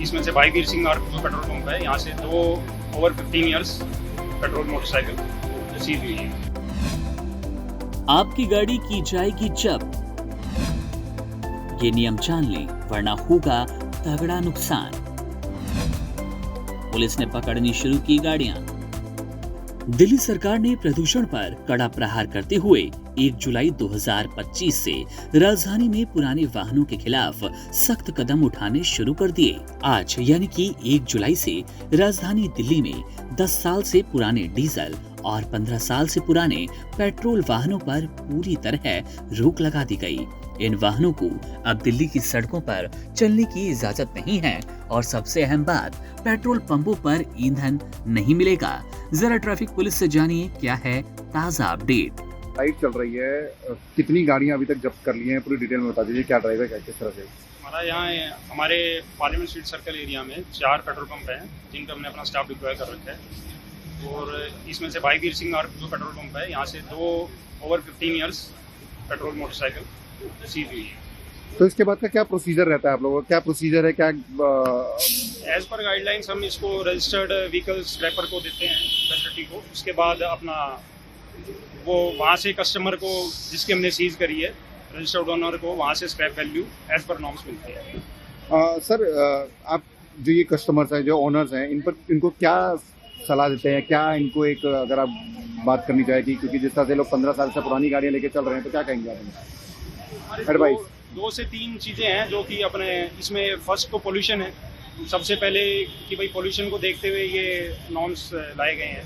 इसमें से भाई वीर सिंह और जो पेट्रोल पंप है यहाँ से 2 over 15 years petrol motorcycle seize हुई है। आपकी गाड़ी की जाएगी जब्त। ये नियम जान लें वरना होगा तगड़ा नुकसान। पुलिस ने पकड़नी शुरू की गाड़ियां। दिल्ली सरकार ने प्रदूषण पर कड़ा प्रहार करते हुए 1 जुलाई 2025 से राजधानी में पुराने वाहनों के खिलाफ सख्त कदम उठाने शुरू कर दिए। आज यानी कि 1 जुलाई से राजधानी दिल्ली में 10 साल से पुराने डीजल और 15 साल से पुराने पेट्रोल वाहनों पर पूरी तरह रोक लगा दी गई। इन वाहनों को अब दिल्ली की सड़कों पर चलने की इजाजत नहीं है और सबसे अहम बात, पेट्रोल पंपों पर ईंधन नहीं मिलेगा। जरा ट्रैफिक पुलिस से जानिए क्या है ताजा अपडेट। लाइट चल रही है, कितनी गाड़ियां अभी तक जब्त कर ली हैं, पूरी डिटेल में बता दीजिए, क्या ड्राइवर है, किस तरह से। हमारा यहाँ हमारे पार्लियामेंट स्ट्रीट सर्कल एरिया में 4 पेट्रोल पंप हैं जिन पर हमने अपना स्टाफ डिप्लॉय कर रखा है और इसमें से भाई वीर सिंह और जो पेट्रोल पंप है यहाँ से 2 over 15 years petrol motorcycle seize हुई है। तो इसके बाद का क्या प्रोसीजर रहता है आप लोगों का, क्या प्रोसीजर है, क्या एज पर गाइडलाइंस हम इसको रजिस्टर्ड व्हीकल स्क्रैपर को देते हैं फैसिलिटी को। उसके बाद अपना वो वहाँ से कस्टमर को जिसकी हमने सीज करी है रजिस्टर्ड ओनर को वहाँ से scrap value as per norms मिलती है। सर आप जो ये कस्टमर्स हैं, जो ओनर्स हैं, इनको क्या सलाह देते हैं, क्या इनको एक अगर आप बात करनी चाहेगी, क्योंकि जिस तरह से लोग 15 साल से पुरानी गाड़ियाँ लेके चल रहे हैं, तो क्या कहेंगे आप एडवाइस? 2 से 3 चीज़ें हैं जो कि अपने इसमें फर्स्ट तो पोल्यूशन है सबसे पहले कि भाई पोल्यूशन को देखते हुए ये नॉर्म्स लाए गए हैं।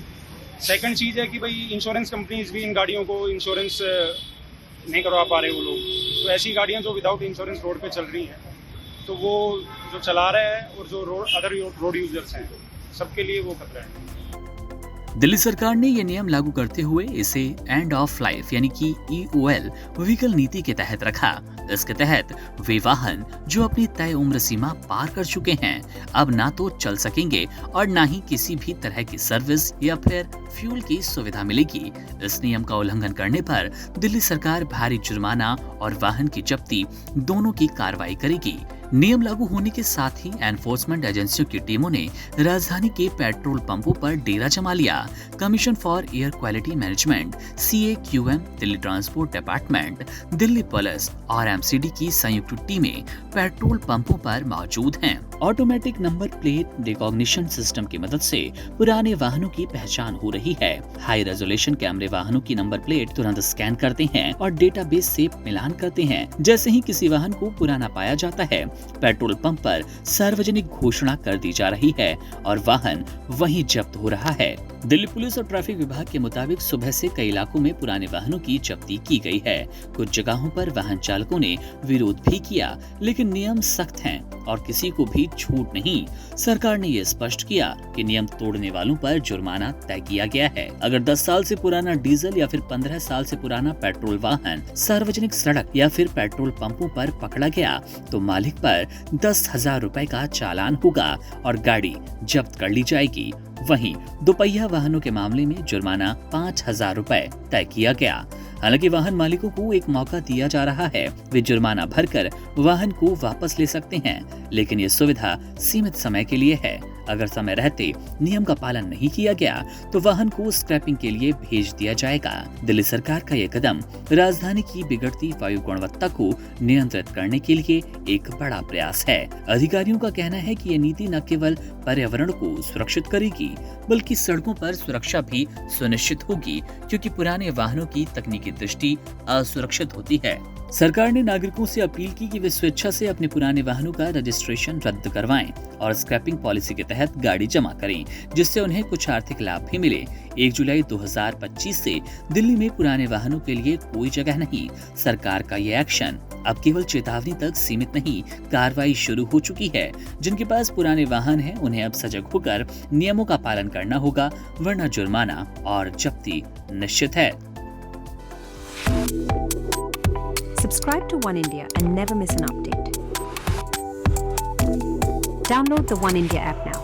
सेकंड चीज़ है कि भाई इंश्योरेंस कंपनीज भी इन गाड़ियों को इंश्योरेंस नहीं करवा पा रहे वो लोग। तो ऐसी गाड़ियाँ जो विदाउट इंश्योरेंस रोड पे चल रही हैं तो वो जो चला रहा है और जो अदर रोड यूजर्स हैं सबके लिए वो खतरा है। दिल्ली सरकार ने ये नियम लागू करते हुए इसे एंड ऑफ लाइफ यानी कि EOL व्हीकल नीति के तहत रखा। इसके तहत वे वाहन जो अपनी तय उम्र सीमा पार कर चुके हैं अब ना तो चल सकेंगे और ना ही किसी भी तरह की सर्विस या फिर फ्यूल की सुविधा मिलेगी। इस नियम का उल्लंघन करने पर दिल्ली सरकार भारी जुर्माना और वाहन की जब्ती दोनों की कार्रवाई करेगी। नियम लागू होने के साथ ही एनफोर्समेंट एजेंसियों की टीमों ने राजधानी के पेट्रोल पंपों पर डेरा जमा लिया। Commission for air quality management CAQM, Delhi transport department, Delhi police और MCD की संयुक्त टीमें पेट्रोल पंपों पर मौजूद हैं। Automatic number plate recognition system की मदद से पुराने वाहनों की पहचान हो रही है। हाई रेजोल्यूशन कैमरे वाहनों की नंबर प्लेट तुरंत स्कैन करते हैं और डेटाबेस से मिलान करते हैं। जैसे ही किसी वाहन को पुराना पाया जाता है, पेट्रोल पंप पर सार्वजनिक घोषणा कर दी जा रही है और वाहन वहीं जब्त हो रहा है। दिल्ली पुलिस और ट्रैफिक विभाग के मुताबिक सुबह से कई इलाकों में पुराने वाहनों की जब्ती की गई है। कुछ जगहों पर वाहन चालकों ने विरोध भी किया, लेकिन नियम सख्त हैं और किसी को भी छूट नहीं। सरकार ने ये स्पष्ट किया कि नियम तोड़ने वालों पर जुर्माना तय किया गया है। अगर 10 साल से पुराना डीजल या फिर 15 साल से पुराना पेट्रोल वाहन सार्वजनिक सड़क या फिर पेट्रोल पंपों पर पकड़ा गया तो मालिक पर 10,000 रुपए का चालान होगा और गाड़ी जब्त कर ली जाएगी। वहीं दोपहिया वाहनों के मामले में जुर्माना 5,000 रुपए तय किया गया। हालांकि वाहन मालिकों को एक मौका दिया जा रहा है, वे जुर्माना भरकर वाहन को वापस ले सकते हैं, लेकिन ये सुविधा सीमित समय के लिए है। अगर समय रहते नियम का पालन नहीं किया गया तो वाहन को स्क्रैपिंग के लिए भेज दिया जाएगा। दिल्ली सरकार का यह कदम राजधानी की बिगड़ती वायु गुणवत्ता को नियंत्रित करने के लिए एक बड़ा प्रयास है। अधिकारियों का कहना है कि ये नीति न केवल पर्यावरण को सुरक्षित करेगी बल्कि सड़कों पर सुरक्षा भी सुनिश्चित होगी, क्योंकि पुराने वाहनों की तकनीकी दृष्टि असुरक्षित होती है। सरकार ने नागरिकों से अपील की कि वे स्वेच्छा से अपने पुराने वाहनों का रजिस्ट्रेशन रद्द करवाएं और स्क्रैपिंग पॉलिसी के तहत गाड़ी जमा करें, जिससे उन्हें कुछ आर्थिक लाभ भी मिले। 1 जुलाई 2025 से दिल्ली में पुराने वाहनों के लिए कोई जगह नहीं। सरकार का ये एक्शन अब केवल चेतावनी तक सीमित नहीं, कार्रवाई शुरू हो चुकी है। जिनके पास पुराने वाहन हैं, उन्हें अब सजग होकर नियमों का पालन करना होगा, वरना जुर्माना और जब्ती निश्चित है। Subscribe to One India and never miss an update. Download the One India app now.